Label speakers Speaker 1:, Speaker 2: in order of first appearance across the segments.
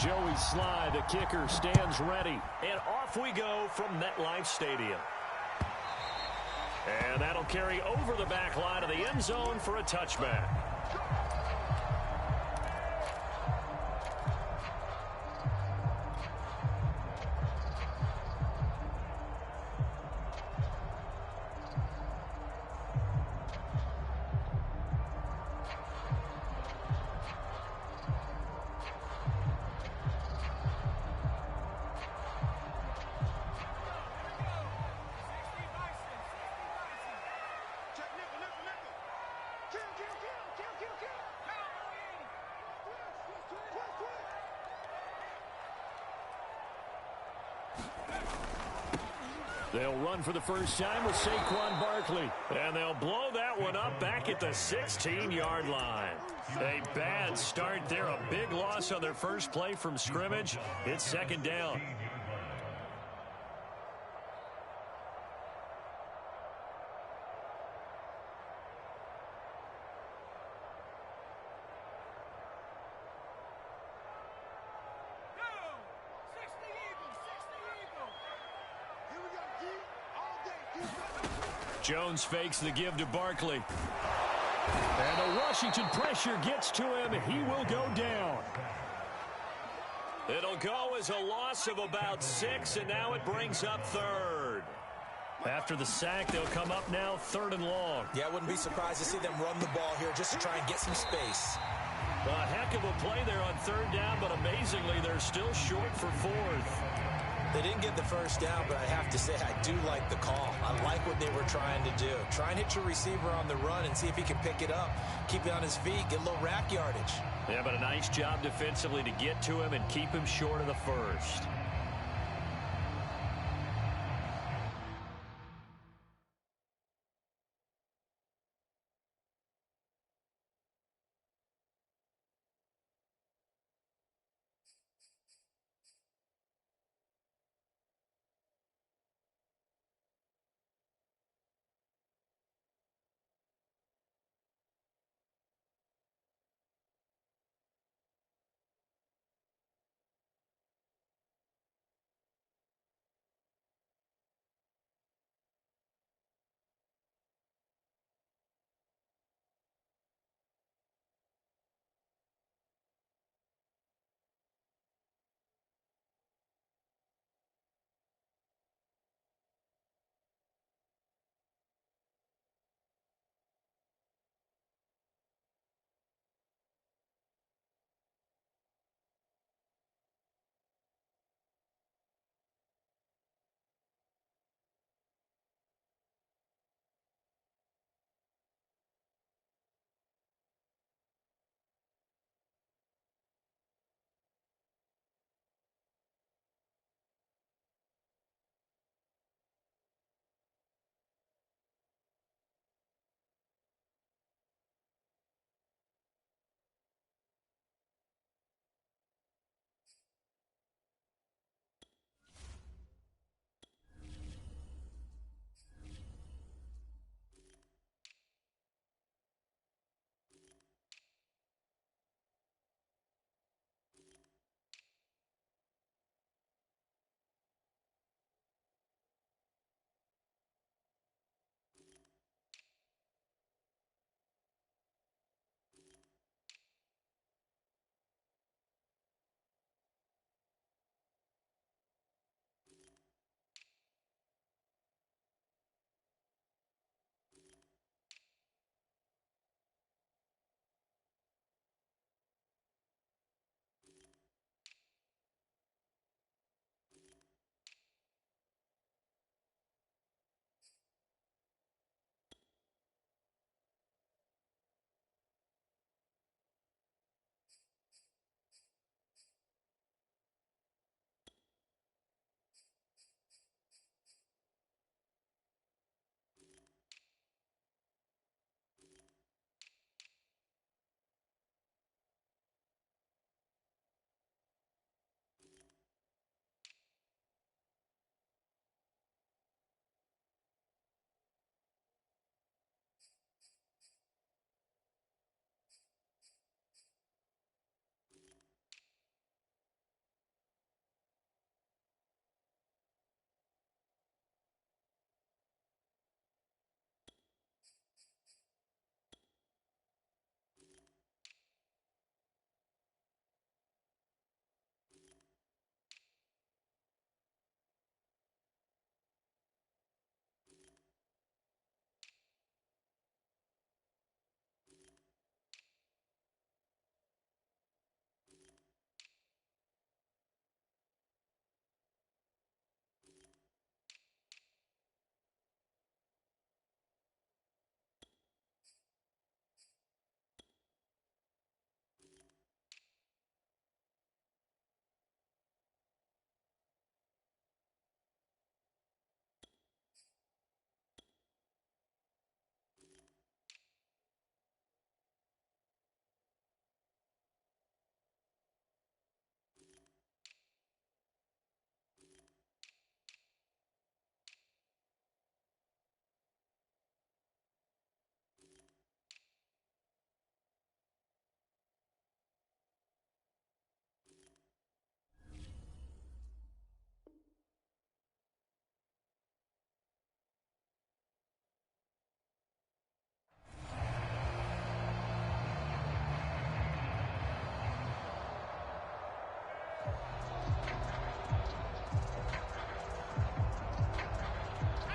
Speaker 1: Joey Sly, the kicker, stands ready. And off we go from MetLife Stadium. And that'll carry over the back line of the end zone for a touchback. They'll run for the first time with Saquon Barkley. And they'll blow that one up back at the 16-yard line. A bad start there. A big loss on their first play from scrimmage. It's second down. Jones fakes the give to Barkley. And the Washington pressure gets to him. He will go down. It'll go as a loss of about 6, and now it brings up third. After the sack, they'll come up now 3rd and long.
Speaker 2: Yeah, I wouldn't be surprised to see them run the ball here just to try and get some space.
Speaker 1: A heck of a play there on 3rd down, but amazingly, they're still short for 4th.
Speaker 2: They didn't get the first down, but I have to say I do like the call. I like what they were trying to do. Try and hit your receiver on the run and see if he can pick it up. Keep it on his feet, get a little rack yardage.
Speaker 1: Yeah, but a nice job defensively to get to him and keep him short of the first.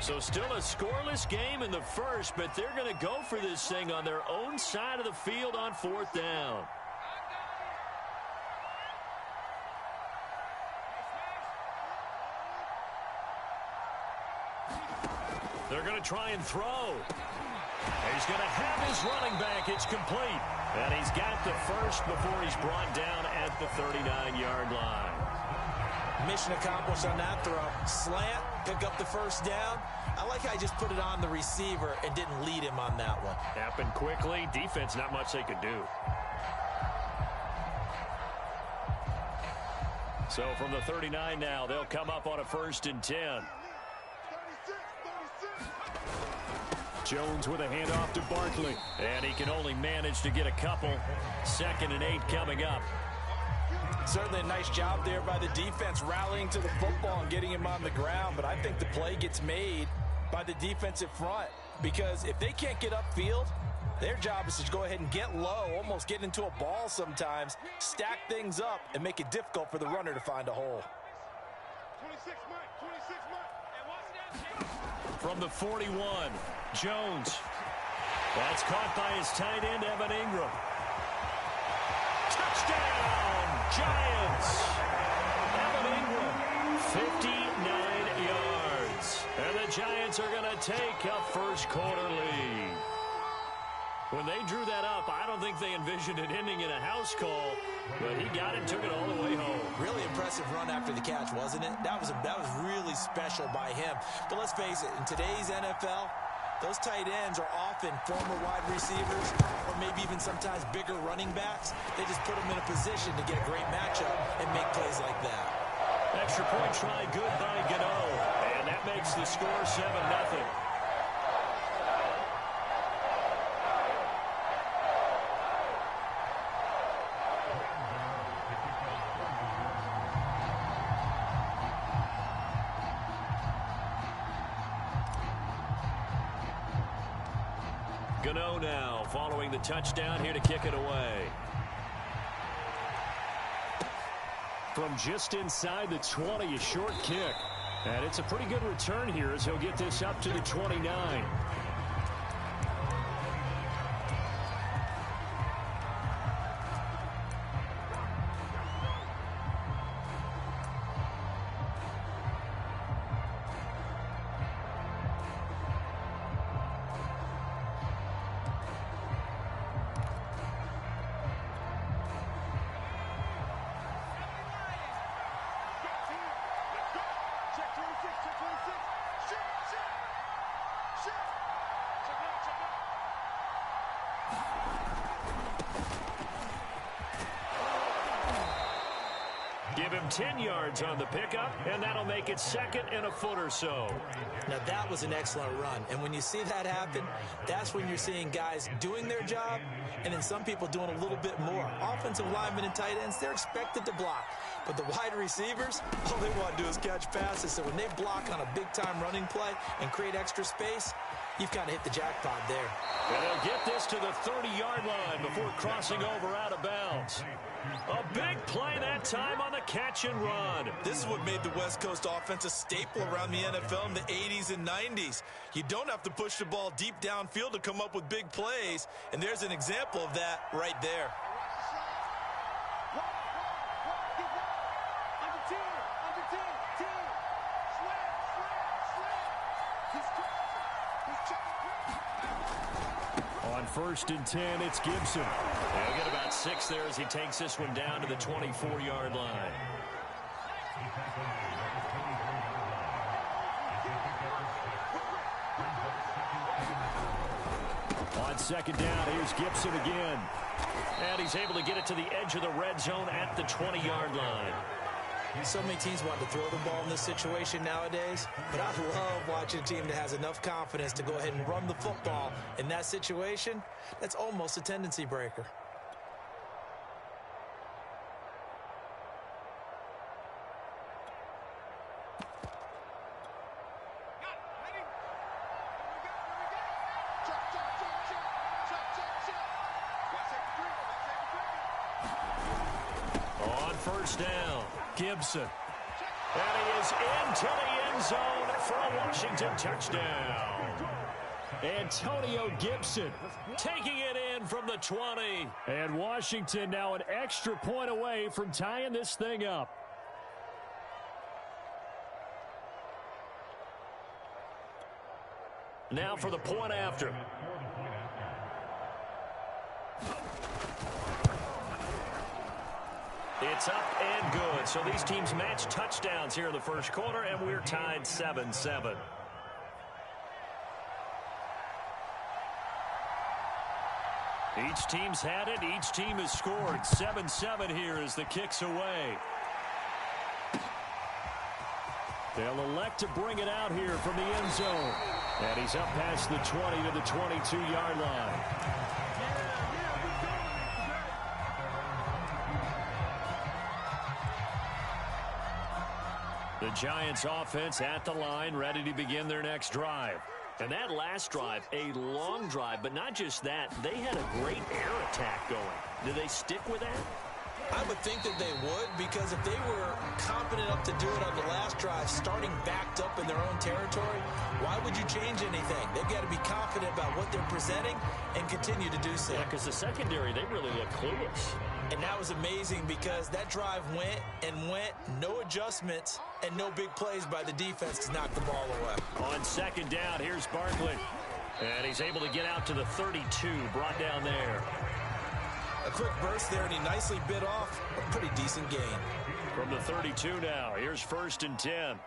Speaker 1: So still a scoreless game in the first, but they're going to go for this thing on their own side of the field on 4th down. They're going to try and throw. He's going to have his running back. It's complete. And he's got the first before he's brought down at the 39-yard line.
Speaker 2: Mission accomplished on that throw. Slant, pick up the first down. I like how he just put it on the receiver and didn't lead him on that one.
Speaker 1: Happened quickly. Defense, not much they could do. So from the 39 now, they'll come up on a 1st and 10. Jones with a handoff to Barkley. And he can only manage to get a couple. 2nd and 8 coming up.
Speaker 2: Certainly a nice job there by the defense rallying to the football and getting him on the ground. But I think the play gets made by the defensive front. Because if they can't get upfield, their job is to go ahead and get low, almost get into a ball sometimes, stack things up, and make it difficult for the runner to find a hole.
Speaker 3: 26 Mike.
Speaker 1: From the 41, Jones. That's caught by his tight end, Evan Ingram. Touchdown, Giants. Evan Ingram, 59 yards. And the Giants are going to take a first-quarter lead. When they drew that up, I don't think they envisioned it ending in a house call, but he got it, took it all the way home.
Speaker 2: Really impressive run after the catch, wasn't it? That was really special by him. But let's face it, in today's NFL, those tight ends are often former wide receivers or maybe even sometimes bigger running backs. They just put them in a position to get a great matchup and make plays like that.
Speaker 1: Extra point try good by Gano, and that makes the score 7-0. Gano now following the touchdown here to kick it away. From just inside the 20, a short kick. And it's a pretty good return here as he'll get this up to the 29. Give him 10 yards on the pickup, and that'll make it 2nd and a foot or so.
Speaker 2: Now, that was an excellent run. And when you see that happen, that's when you're seeing guys doing their job and then some people doing a little bit more. Offensive linemen and tight ends, they're expected to block. But the wide receivers, all they want to do is catch passes. So when they block on a big-time running play and create extra space, you've kind of hit the jackpot there.
Speaker 1: And they'll get this to the 30-yard line before crossing over out of bounds. A big play that time on the catch and run.
Speaker 2: This is what made the West Coast offense a staple around the NFL in the 80s and 90s. You don't have to push the ball deep downfield to come up with big plays, and there's an example of that right there.
Speaker 1: On 1st and 10, it's Gibson. They'll get about 6 there as he takes this one down to the 24-yard line. On 2nd down, here's Gibson again. And he's able to get it to the edge of the red zone at the 20-yard line.
Speaker 2: So many teams want to throw the ball in this situation nowadays, but I love watching a team that has enough confidence to go ahead and run the football. In that situation, that's almost a tendency breaker.
Speaker 1: On 1st down, Gibson. And he is into the end zone for a Washington touchdown. Antonio Gibson taking it in from the 20. And Washington now an extra point away from tying this thing up. Now for the point after. It's up and good. So these teams match touchdowns here in the first quarter, and we're tied 7-7. Each team's had it. Each team has scored. 7-7 here as the kick's away. They'll elect to bring it out here from the end zone. And he's up past the 20 to the 22-yard line. The Giants offense at the line, ready to begin their next drive. And that last drive, a long drive, but not just that. They had a great air attack going. Do they stick with that?
Speaker 2: I would think that they would, because if they were confident enough to do it on the last drive, starting backed up in their own territory, why would you change anything? They've got to be confident about what they're presenting and continue to do so.
Speaker 1: Yeah, because the secondary, they really look clueless.
Speaker 2: And that was amazing because that drive went and went, no adjustments, and no big plays by the defense to knock the ball away.
Speaker 1: On second down, here's Barkley. And he's able to get out to the 32, brought down there.
Speaker 2: A quick burst there, and he nicely bit off a pretty decent gain.
Speaker 1: From the 32 now, here's 1st and 10.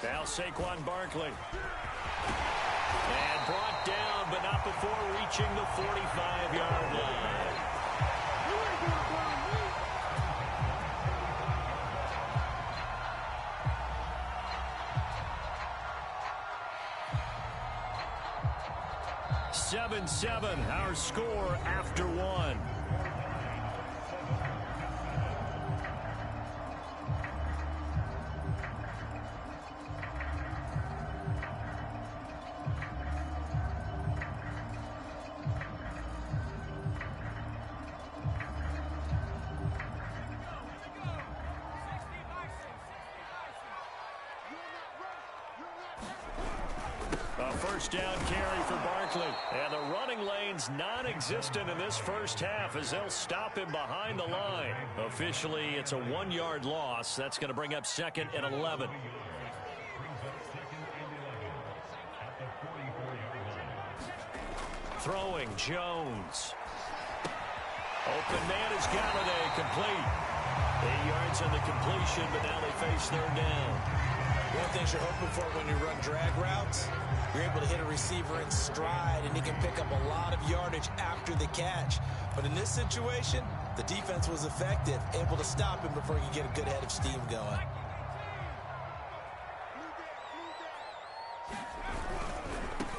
Speaker 1: Now Saquon Barkley. And brought down, but not before reaching the 45-yard line. Seven, our score after one. A first down carry for Barkley. And the running lane's non-existent in this first half as they'll stop him behind the line. Officially, it's a 1-yard loss. That's going to bring up 2nd and 11. Throwing, Jones. Open man is Galladay, complete. 8 yards on the completion, but now they face 3rd down.
Speaker 2: One of the things you're hoping for when you run drag routes, you're able to hit a receiver in stride, and he can pick up a lot of yardage after the catch. But in this situation, the defense was effective, able to stop him before he could get a good head of steam going.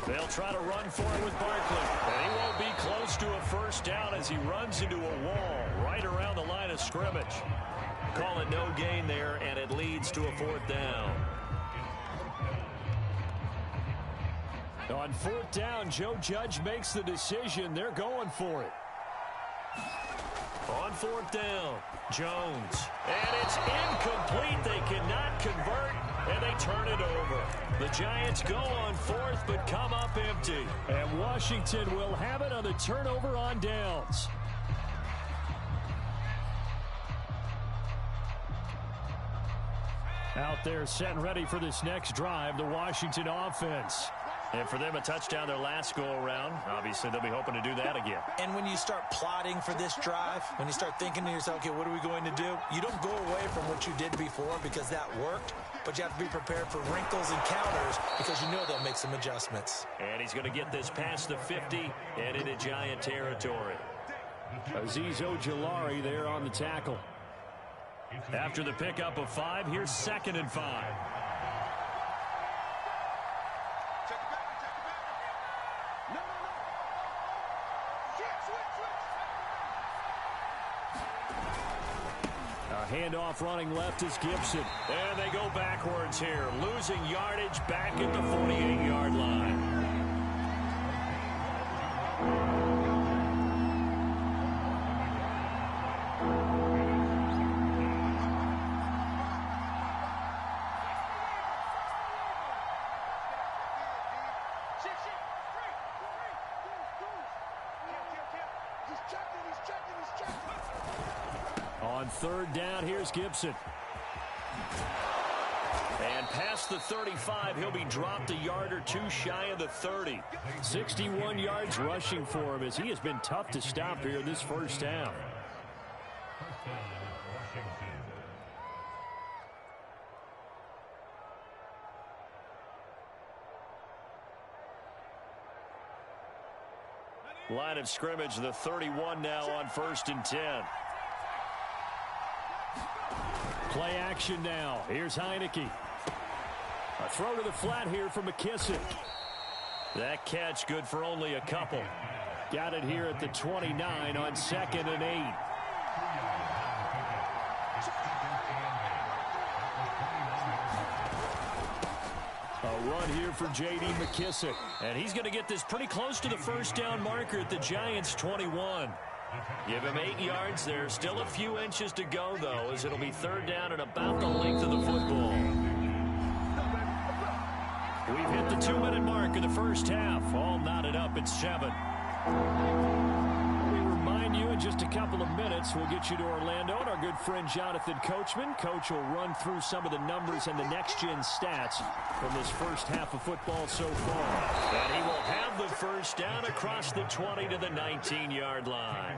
Speaker 1: They'll try to run for it with Barkley. And he won't be close to a first down as he runs into a wall right around the line of scrimmage. Call it no gain there, and it leads to a 4th down. On 4th down, Joe Judge makes the decision. They're going for it. On 4th down, Jones. And it's incomplete. They cannot convert, and they turn it over. The Giants go on 4th, but come up empty. And Washington will have it on the turnover on downs. Out there set and ready for this next drive, the Washington offense. And for them, a touchdown their last go-around. Obviously, they'll be hoping to do that again.
Speaker 2: And when you start plotting for this drive, when you start thinking to yourself, okay, what are we going to do? You don't go away from what you did before because that worked, but you have to be prepared for wrinkles and counters because you know they'll make some adjustments.
Speaker 1: And he's going to get this past the 50 and into Giant territory. Azeez Ojulari there on the tackle. After the pickup of 5, here's 2nd and 5. Handoff running left is Gibson. And they go backwards here, losing yardage back at the 48-yard line. On third down, here's Gibson. And past the 35, he'll be dropped a yard or two shy of the 30. 61 yards rushing for him as he has been tough to stop here this first half. Line of scrimmage, the 31 now on 1st and 10. Play action now. Here's Heineke. A throw to the flat here for McKissick. That catch good for only a couple. Got it here at the 29 on 2nd and 8. A run here for J.D. McKissick. And he's going to get this pretty close to the first down marker at the Giants' 21. Give him 8 yards there. Still a few inches to go, though, as it'll be third down and about the length of the football. We've hit the 2-minute mark of the first half. All knotted up at 7. We remind you in just a couple of minutes, we'll get you to Orlando and our good friend Jonathan Coachman. Coach will run through some of the numbers and the next-gen stats from this first half of football so far. And he will have the first down across the 20 to the 19-yard line.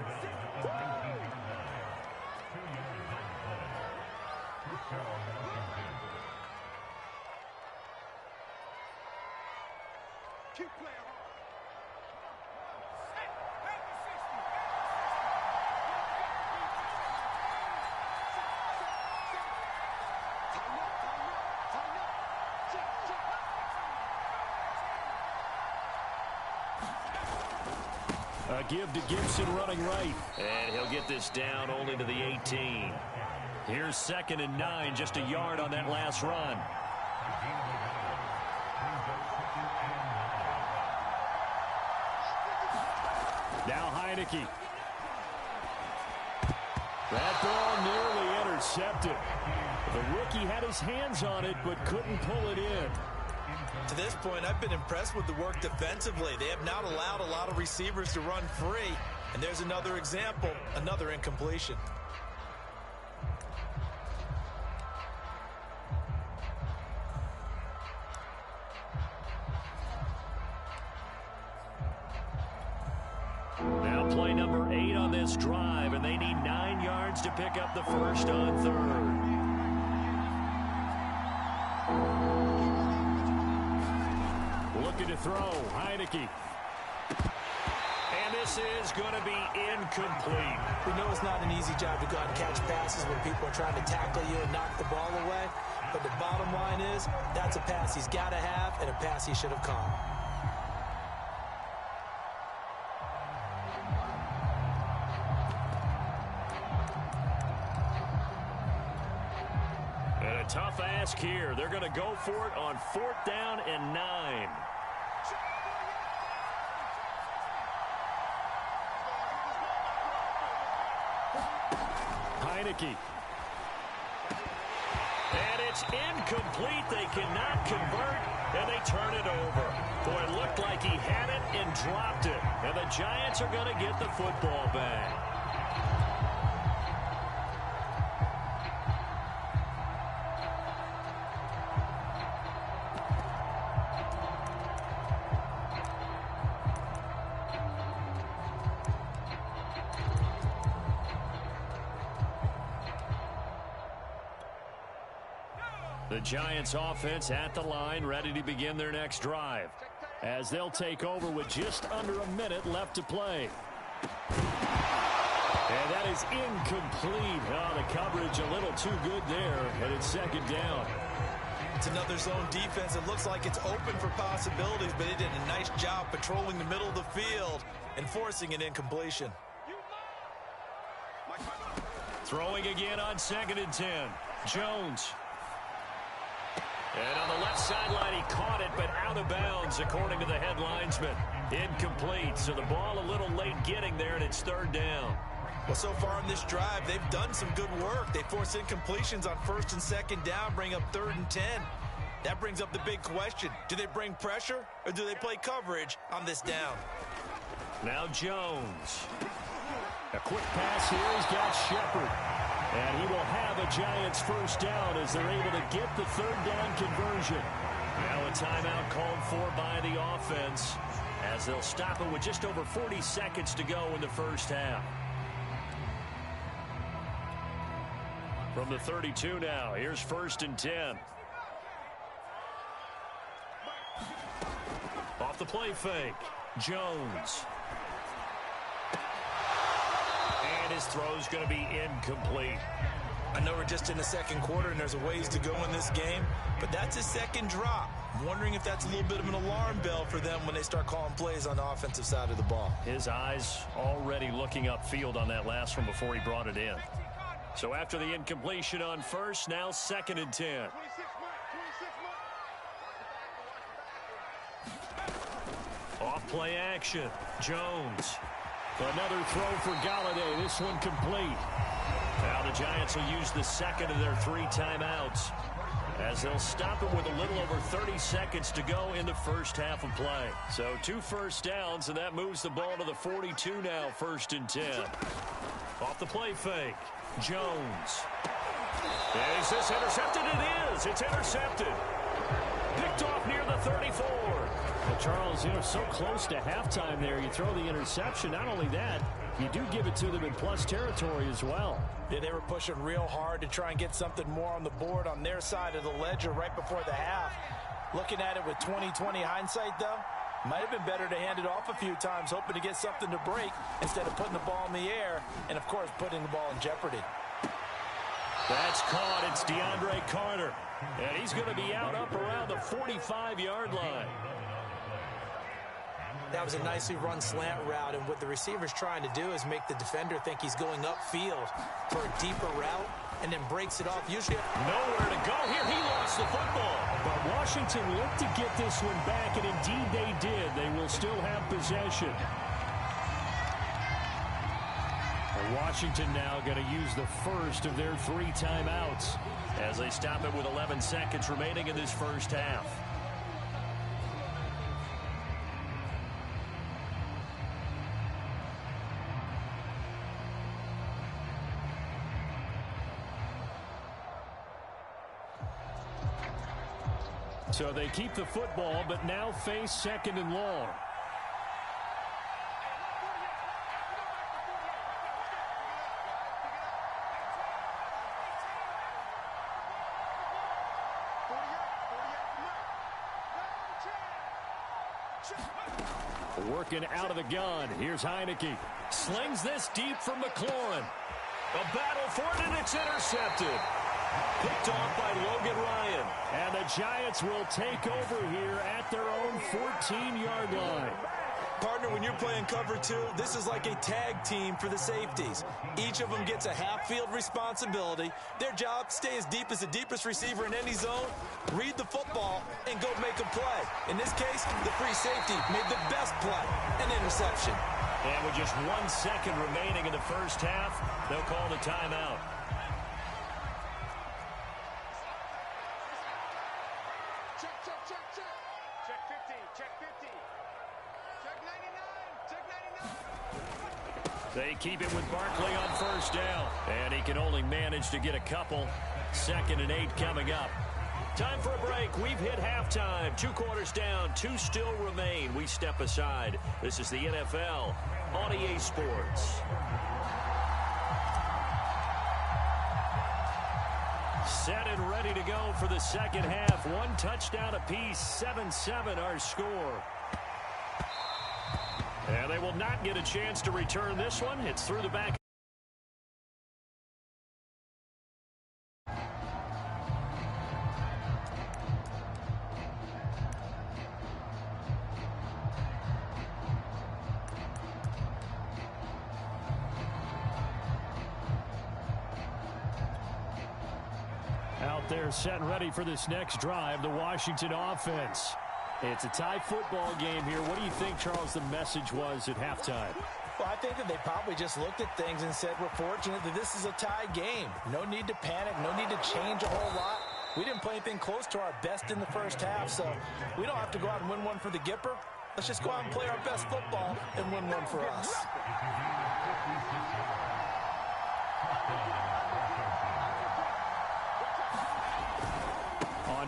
Speaker 3: Keep playing hard.
Speaker 1: A give to Gibson running right. And he'll get this down only to the 18. Here's 2nd and 9, just a yard on that last run. Now Heineke. That ball nearly intercepted. The rookie had his hands on it but couldn't pull it in.
Speaker 2: To this point, I've been impressed with the work defensively. They have not allowed a lot of receivers to run free. And there's another example, another incompletion.
Speaker 1: Now play number 8 on this drive, and they need 9 yards to pick up the first on 3rd. Looking to throw, Heineke. And this is going to be incomplete.
Speaker 2: We know it's not an easy job to go out and catch passes when people are trying to tackle you and knock the ball away. But the bottom line is, that's a pass he's got to have and a pass he should have caught.
Speaker 1: And a tough ask here. They're going to go for it on 4th down and 9. Heineke. And it's incomplete. They cannot convert, and they turn it over. Boy, it looked like he had it and dropped it. And the Giants are going to get the football back. The Giants offense at the line, ready to begin their next drive, as they'll take over with just under a minute left to play. And that is incomplete. Oh, the coverage a little too good there, and it's 2nd down.
Speaker 2: It's another zone defense. It looks like it's open for possibilities, but it did a nice job patrolling the middle of the field and forcing an incompletion.
Speaker 1: Throwing again on 2nd and 10. Jones. And on the left sideline, he caught it, but out of bounds, according to the head linesman. Incomplete, so the ball a little late getting there, and it's 3rd down.
Speaker 2: Well, so far in this drive, they've done some good work. They force incompletions on 1st and 2nd down, bring up 3rd and 10. That brings up the big question. Do they bring pressure, or do they play coverage on this down?
Speaker 1: Now Jones. A quick pass here. He's got Shepard. And he will have a Giants first down as they're able to get the third down conversion. Now a timeout called for by the offense as they'll stop it with just over 40 seconds to go in the first half. From the 32 now, here's 1st and 10. Off the play fake, Jones. And his throw's going to be incomplete.
Speaker 2: I know we're just in the second quarter and there's a ways to go in this game, but that's his second drop. I'm wondering if that's a little bit of an alarm bell for them when they start calling plays on the offensive side of the ball.
Speaker 1: His eyes already looking upfield on that last one before he brought it in. So after the incompletion on first, now 2nd and 10. Off play action, Jones. Another throw for Galladay. This one complete. Now the Giants will use the second of their 3 timeouts as they'll stop it with a little over 30 seconds to go in the first half of play. So 2 first downs, and that moves the ball to the 42 now, 1st and 10. Off the play fake, Jones. Is this intercepted? It is. It's intercepted. Picked off near the 34.
Speaker 4: Well, Charles, so close to halftime there. You throw the interception. Not only that, you do give it to them in plus territory as well.
Speaker 2: Yeah, they were pushing real hard to try and get something more on the board on their side of the ledger right before the half. Looking at it with 20/20 hindsight, though, might have been better to hand it off a few times, hoping to get something to break instead of putting the ball in the air and, of course, putting the ball in jeopardy.
Speaker 1: That's caught. It's DeAndre Carter. And he's going to be out up around the 45-yard line.
Speaker 2: That was a nicely run slant route, and what the receiver's trying to do is make the defender think he's going upfield for a deeper route and then breaks it off. Usually
Speaker 1: nowhere to go here. He lost the football.
Speaker 4: But Washington looked to get this one back, and indeed they did. They will still have possession. Washington now going to use the first of their 3 timeouts
Speaker 1: as they stop it with 11 seconds remaining in this first half.
Speaker 4: So they keep the football, but now face 2nd and long. Working out of the gun. Here's Heineke.
Speaker 1: Slings this deep from McLaurin. A battle for it, and it's intercepted. Picked off by Logan Ryan.
Speaker 4: And the Giants will take over here at their own 14-yard line.
Speaker 2: Partner, when you're playing cover 2, this is like a tag team for the safeties. Each of them gets a half-field responsibility. Their job, stay as deep as the deepest receiver in any zone, read the football, and go make a play. In this case, the free safety made the best play, an interception.
Speaker 1: And with just 1 second remaining in the first half, they'll call the timeout.
Speaker 3: Check 50, check 50. Check 99, check 99.
Speaker 1: They keep it with Barkley on first down. And he can only manage to get a couple. 2nd and 8 coming up. Time for a break. We've hit halftime. 2 quarters down. 2 still remain. We step aside. This is the NFL on EA Sports. Set and ready to go for the second half. 1 touchdown apiece. 7-7 our score. And they will not get a chance to return this one. It's through the back.
Speaker 4: Out there set and ready for this next drive, the Washington offense. It's a tie football game here. What do you think, Charles, the message was at halftime?
Speaker 2: Well, I think that they probably just looked at things and said, we're fortunate that this is a tie game. No need to panic, no need to change a whole lot. We didn't play anything close to our best in the first half, so we don't have to go out and win one for the Gipper. Let's just go out and play our best football and win one for us.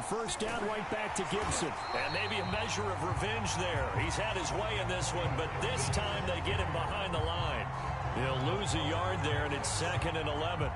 Speaker 4: on first down, right back to Gibson.
Speaker 1: And maybe a measure of revenge there. He's had his way in this one, but this time they get him behind the line. He'll lose a yard there, and it's 2nd and 11.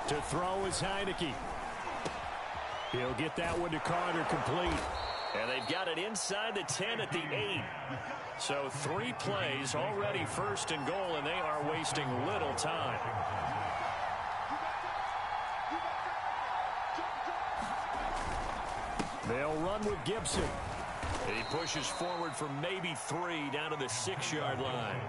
Speaker 4: To throw is Heineke. He'll get that one to Carter complete.
Speaker 1: And they've got it inside the 10 at the 8. So 3 plays already 1st and goal, and they are wasting little time.
Speaker 4: They'll run with Gibson.
Speaker 1: He pushes forward for maybe 3 down to the 6-yard line.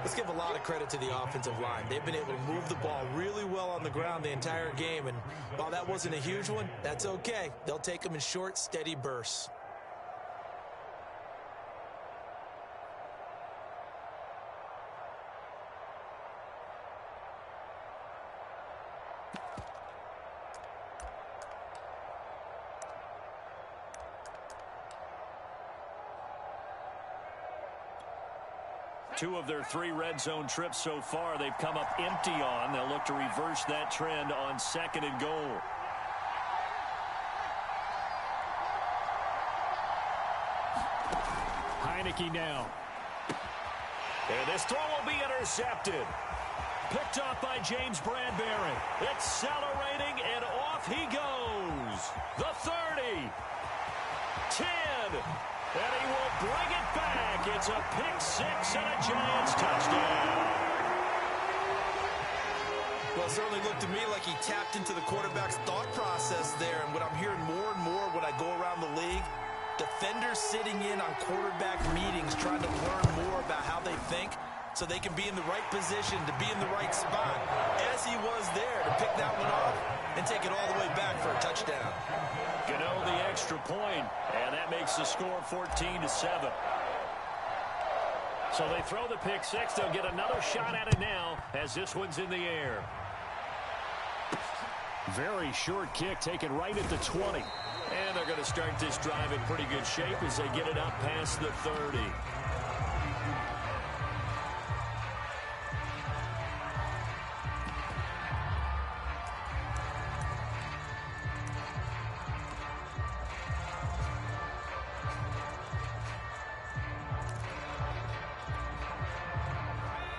Speaker 2: Let's give a lot of credit to the offensive line. They've been able to move the ball really well on the ground the entire game. And while that wasn't a huge one, that's okay. They'll take them in short, steady bursts.
Speaker 1: Two of their 3 red zone trips so far, they've come up empty on. They'll look to reverse that trend on 2nd and goal.
Speaker 4: Heineke now.
Speaker 1: And this throw will be intercepted. Picked off by James Bradbury. Accelerating, and off he goes. The 30. 10. And he will bring it back. It's a pick 6 and a Giants touchdown.
Speaker 2: Well, it certainly looked to me like he tapped into the quarterback's thought process there. And what I'm hearing more and more when I go around the league, defenders sitting in on quarterback meetings trying to learn more about how they think so they can be in the right position to be in the right spot, as he was there to pick that one off and take it all the way back for a touchdown.
Speaker 1: Gano the extra point, and that makes the score 14-7. So they throw the pick 6. They'll get another shot at it now as this one's in the air.
Speaker 4: Very short kick taken right at the 20.
Speaker 1: And they're going to start this drive in pretty good shape as they get it up past the 30.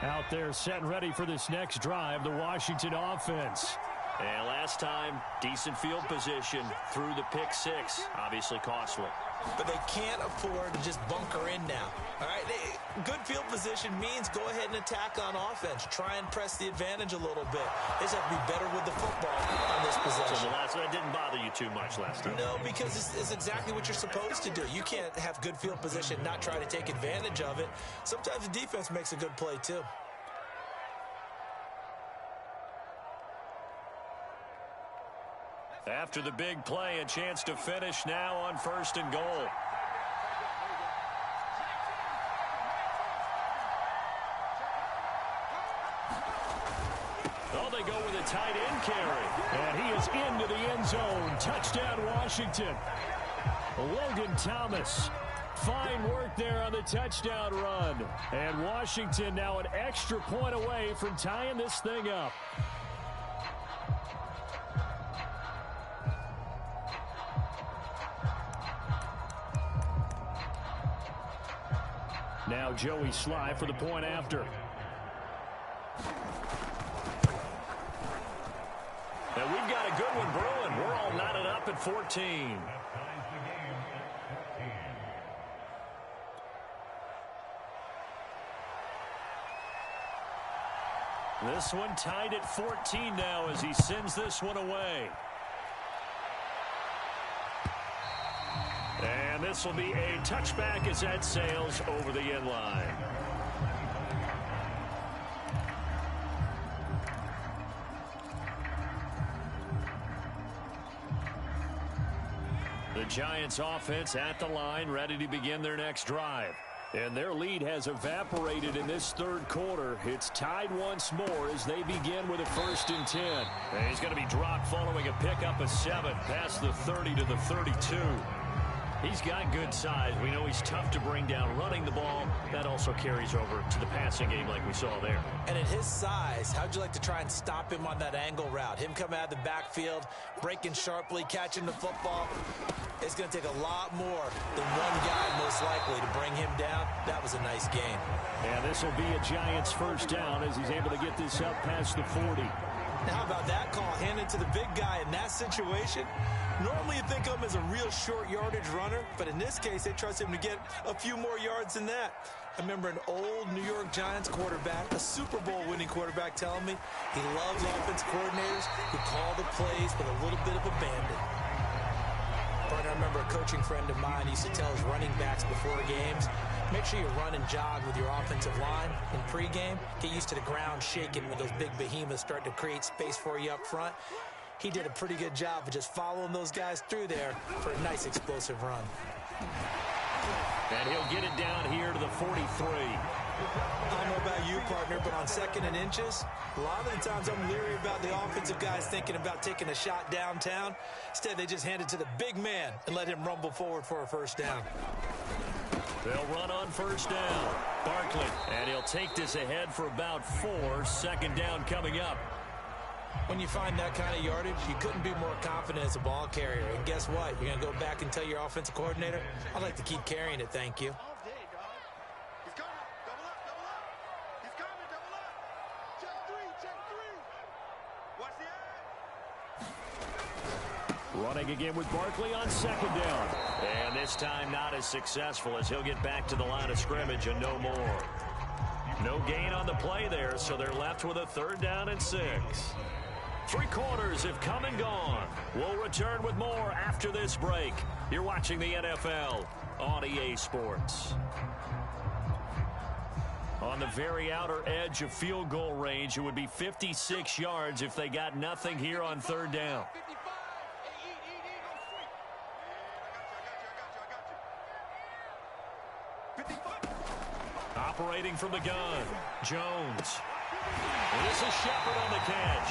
Speaker 4: Out there set and ready for this next drive, the Washington offense.
Speaker 1: And last time, decent field position through the pick 6. Obviously costly.
Speaker 2: But they can't afford to just bunker in now. All right, good field position means go ahead and attack on offense. Try and press the advantage a little bit. They just have to be better with the football on this possession.
Speaker 1: So that didn't bother you too much last time?
Speaker 2: No, because it's exactly what you're supposed to do. You can't have good field position and not try to take advantage of it. Sometimes the defense makes a good play, too.
Speaker 1: After the big play, a chance to finish now on 1st and goal. Oh, they go with a tight end carry.
Speaker 4: And he is into the end zone. Touchdown, Washington. Logan Thomas. Fine work there on the touchdown run. And Washington now an extra point away from tying this thing up. Now Joey Sly for the point after.
Speaker 1: And we've got a good one brewing. We're all knotted up at 14. This one tied at 14 now as he sends this one away. And this will be a touchback as that sails over the end line. The Giants offense at the line, ready to begin their next drive.
Speaker 4: And their lead has evaporated in this third quarter. It's tied once more as they begin with a 1st and 10.
Speaker 1: And he's going to be dropped following a pickup of 7 past the 30 to the 32. He's got good size. We know he's tough to bring down running the ball. That also carries over to the passing game like we saw there.
Speaker 2: And at his size, how'd you like to try and stop him on that angle route? Him coming out of the backfield, breaking sharply, catching the football. It's going to take a lot more than one guy most likely to bring him down. That was a nice game.
Speaker 4: And this will be a Giants 1st down as he's able to get this up past the 40.
Speaker 2: Now, how about that call? Hand it to the big guy in that situation. Normally you think of him as a real short yardage runner, but in this case they trust him to get a few more yards than that. I remember an old New York Giants quarterback, a Super Bowl winning quarterback, telling me he loves offense coordinators who call the plays with a little bit of abandon. I remember a coaching friend of mine used to tell his running backs before games, make sure you run and jog with your offensive line in pregame. Get used to the ground shaking when those big behemoths start to create space for you up front. He did a pretty good job of just following those guys through there for a nice explosive run.
Speaker 1: And he'll get it down here to the 43.
Speaker 2: I don't know about you, partner, but on 2nd and inches, a lot of the times I'm leery about the offensive guys thinking about taking a shot downtown. Instead, they just hand it to the big man and let him rumble forward for a 1st down.
Speaker 1: They'll run on 1st down. Barkley, and he'll take this ahead for about 4. 2nd down coming up.
Speaker 2: When you find that kind of yardage, you couldn't be more confident as a ball carrier. And guess what? You're going to go back and tell your offensive coordinator, I'd like to keep carrying it, thank you.
Speaker 4: Running again with Barkley on 2nd down.
Speaker 1: And this time not as successful as he'll get back to the line of scrimmage and no more. No gain on the play there, so they're left with a 3rd down and 6. 3 quarters have come and gone. We'll return with more after this break. You're watching the NFL on EA Sports. On the very outer edge of field goal range, it would be 56 yards if they got nothing here on 3rd down. Operating from the gun, Jones. And this is Shepard on the catch.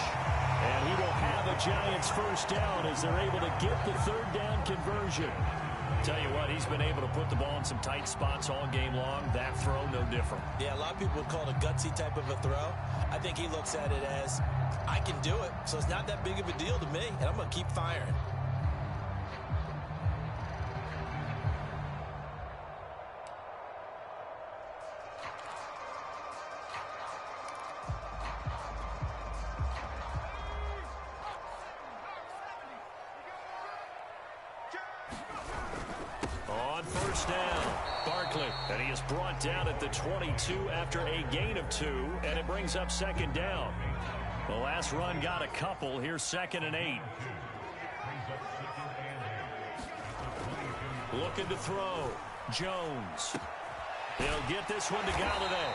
Speaker 1: And he will have a Giants 1st down as they're able to get the 3rd down conversion. Tell you what, he's been able to put the ball in some tight spots all game long. That throw, no different.
Speaker 2: Yeah, a lot of people would call it a gutsy type of a throw. I think he looks at it as, I can do it, so it's not that big of a deal to me, and I'm going to keep firing.
Speaker 1: On 1st down, Barkley, and he is brought down at the 22 after a gain of 2, and it brings up 2nd down. The last run got a couple. Here's 2nd and 8. Looking to throw, Jones. He'll get this one to Galladay.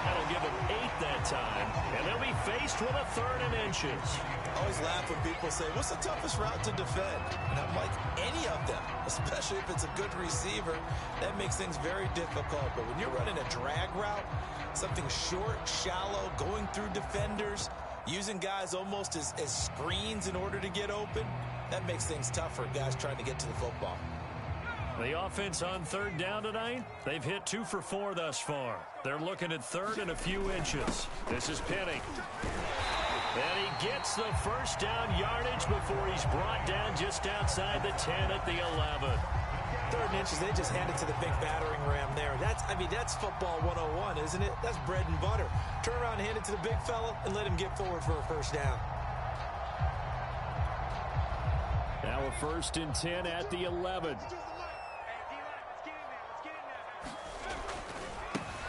Speaker 1: That'll give him 8 that time, and they'll be faced with a 3rd and inches.
Speaker 2: I always laugh when people say, what's the toughest route to defend? And I'm like, any of them, especially if it's a good receiver. That makes things very difficult. But when you're running a drag route, something short, shallow, going through defenders, using guys almost as screens in order to get open, that makes things tough for guys trying to get to the football.
Speaker 1: The offense on 3rd down tonight, they've hit 2 for 4 thus far. They're looking at 3rd and a few inches. This is Penny. And he gets the 1st down yardage before he's brought down just outside the 10 at the 11.
Speaker 2: 3rd and inches, they just hand it to the big battering ram there. That's football 101, isn't it? That's bread and butter. Turn around and hand it to the big fella and let him get forward for a 1st down.
Speaker 4: Now a 1st and 10 at the 11.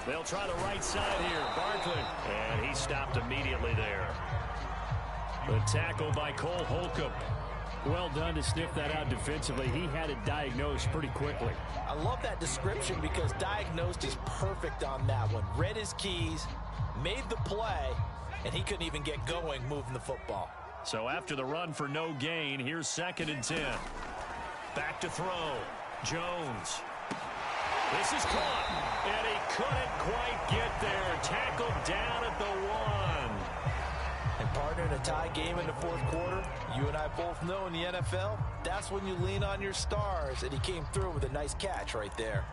Speaker 1: They'll try the right side here. Barkley. And he stopped immediately there. The tackle by Cole Holcomb.
Speaker 4: Well done to sniff that out defensively. He had it diagnosed pretty quickly.
Speaker 2: I love that description because diagnosed is perfect on that one. Read his keys, made the play, and he couldn't even get going moving the football.
Speaker 1: So after the run for no gain, here's 2nd and 10. Back to throw. Jones. This is caught, and he couldn't quite get there. Tackled down at the 1.
Speaker 2: And partner, in a tie game in the fourth quarter, you and I both know in the NFL, that's when you lean on your stars, and he came through with a nice catch right there.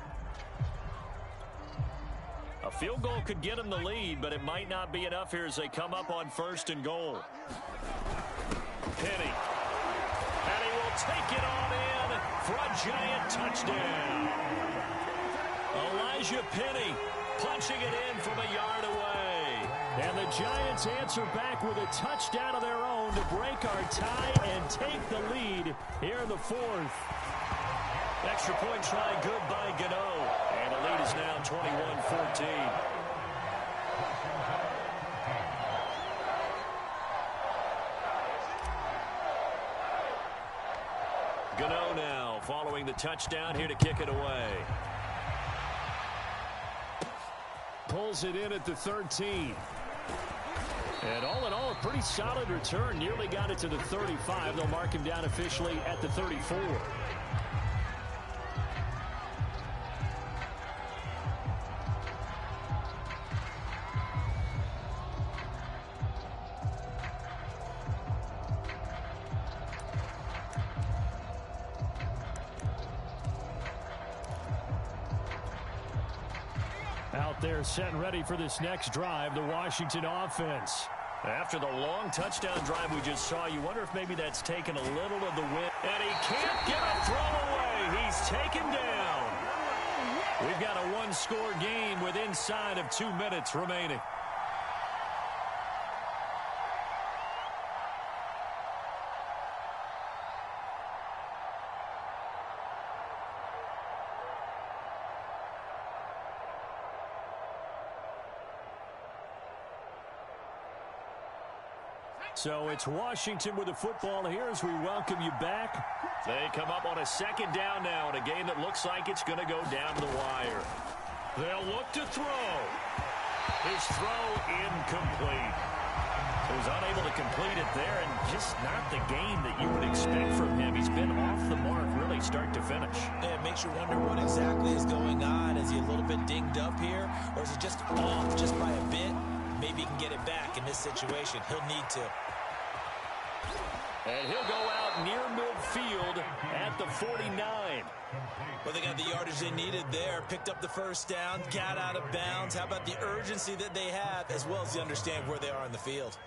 Speaker 1: A field goal could get him the lead, but it might not be enough here as they come up on 1st and goal. Penny. And he will take it on in for a giant touchdown. Elijah Penny punching it in from a yard away.
Speaker 4: And the Giants answer back with a touchdown of their own to break our tie and take the lead here in the 4th.
Speaker 1: Extra point try good by Gano. And the lead is now 21-14. Gano now following the touchdown here to kick it away.
Speaker 4: Pulls it in at the 13. And all in all, a pretty solid return. Nearly got it to the 35. They'll mark him down officially at the 34. Out there set and ready for this next drive, the Washington offense.
Speaker 1: After the long touchdown drive we just saw, you wonder if maybe that's taken a little of the wind. And he can't get a throw away. He's taken down. We've got a one-score game with inside of 2 minutes remaining.
Speaker 4: So it's Washington with the football here as we welcome you back.
Speaker 1: They come up on a 2nd down now in a game that looks like it's going to go down the wire. They'll look to throw. His throw incomplete. He was unable to complete it there, and just not the game that you would expect from him. He's been off the mark really start to finish.
Speaker 2: Yeah, it makes you wonder what exactly is going on. Is he a little bit dinged up here, or is he just off just by a bit? Maybe he can get it back in this situation. He'll need to.
Speaker 1: And he'll go out near midfield at the 49.
Speaker 2: Well, they got the yardage they needed there. Picked up the first down, got out of bounds. How about the urgency that they have, as well as they understand where they are in the field?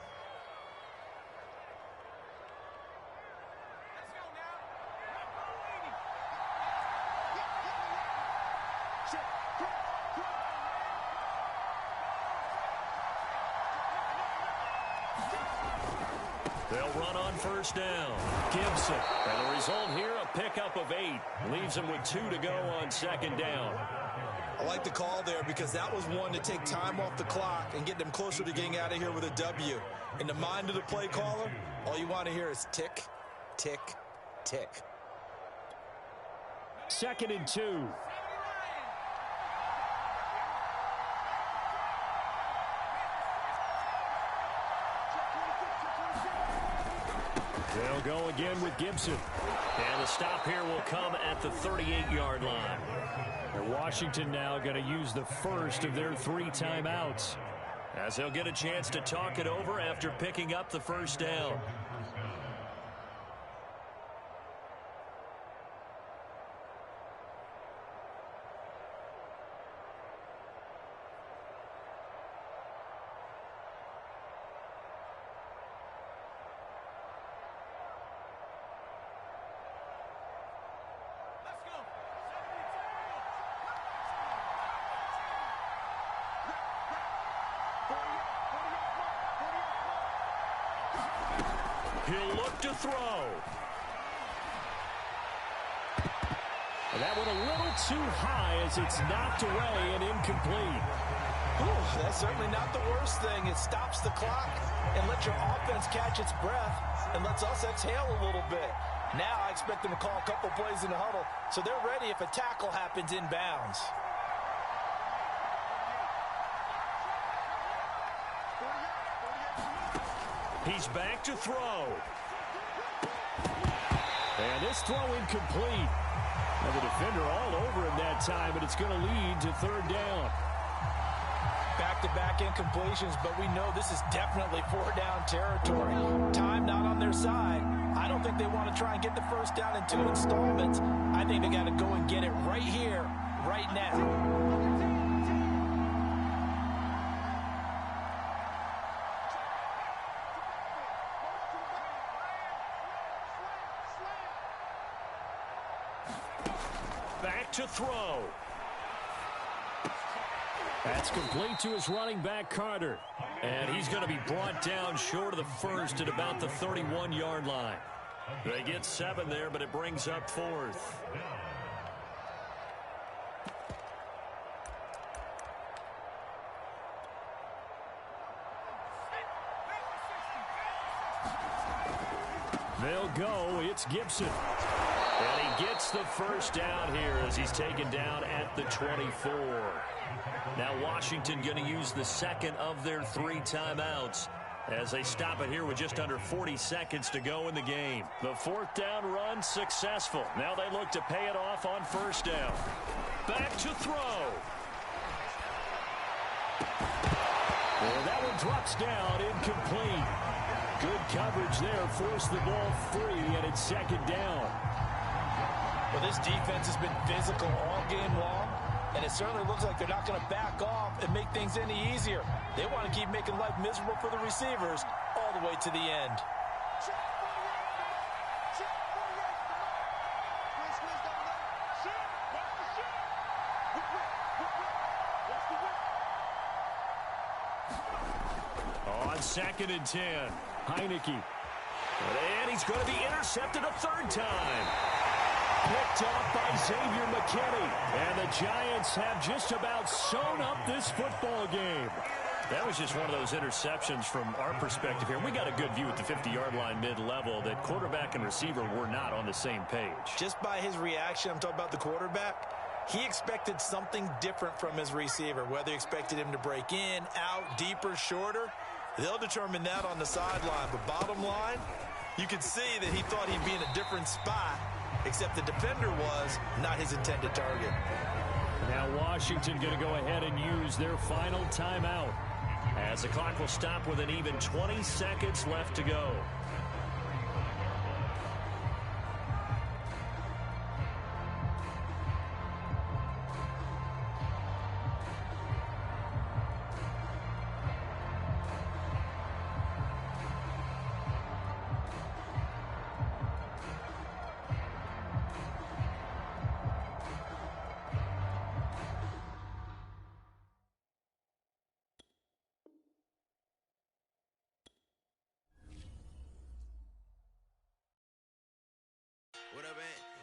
Speaker 1: They'll run on first down. Gibson. And the result here, a pickup of 8. Leaves him with 2 to go on 2nd down.
Speaker 2: I like the call there because that was one to take time off the clock and get them closer to getting out of here with a W. In the mind of the play caller, all you want to hear is tick, tick, tick.
Speaker 4: 2nd and 2. They'll go again with Gibson.
Speaker 1: And the stop here will come at the 38-yard line.
Speaker 4: And Washington now going to use the first of their 3 timeouts,
Speaker 1: as they'll get a chance to talk it over after picking up the first down. He'll look to throw.
Speaker 4: And that one a little too high as it's knocked away and incomplete.
Speaker 2: Ooh, that's certainly not the worst thing. It stops the clock and lets your offense catch its breath and lets us exhale a little bit. Now I expect them to call a couple plays in the huddle so they're ready if a tackle happens inbounds.
Speaker 1: He's back to throw.
Speaker 4: And this throw incomplete. And the defender all over him that time, and it's going to lead to third down.
Speaker 2: Back-to-back incompletions, but we know this is definitely four-down territory. Time not on their side. I don't think they want to try and get the first down in 2 installments. I think they got to go and get it right here, right now.
Speaker 1: Back to throw.
Speaker 4: That's complete to his running back, Carter.
Speaker 1: And he's going to be brought down short of the first at about the 31-yard line. They get 7 there, but it brings up 4th.
Speaker 4: They'll go. It's Gibson.
Speaker 1: And he gets the first down here as he's taken down at the 24. Now Washington going to use the second of their 3 timeouts as they stop it here with just under 40 seconds to go in the game. The 4th down run successful. Now they look to pay it off on first down. Back to throw.
Speaker 4: And that one drops down, incomplete. Good coverage there, forced the ball free, and it's second down.
Speaker 2: Well, this defense has been physical all game long, and it certainly looks like they're not going to back off and make things any easier. They want to keep making life miserable for the receivers all the way to the end.
Speaker 1: On 2nd and 10.
Speaker 4: Heineke.
Speaker 1: And he's going to be intercepted a 3rd time.
Speaker 4: Picked off by Xavier McKinney. And the Giants have just about sewn up this football game.
Speaker 1: That was just one of those interceptions from our perspective here. We got a good view at the 50-yard line mid-level that quarterback and receiver were not on the same page.
Speaker 2: Just by his reaction, I'm talking about the quarterback, he expected something different from his receiver, whether he expected him to break in, out, deeper, shorter. They'll determine that on the sideline. But bottom line, you could see that he thought he'd be in a different spot, except the defender was not his intended target.
Speaker 4: Now Washington going to go ahead and use their final timeout,
Speaker 1: as the clock will stop with an even 20 seconds left to go.
Speaker 5: What up, man?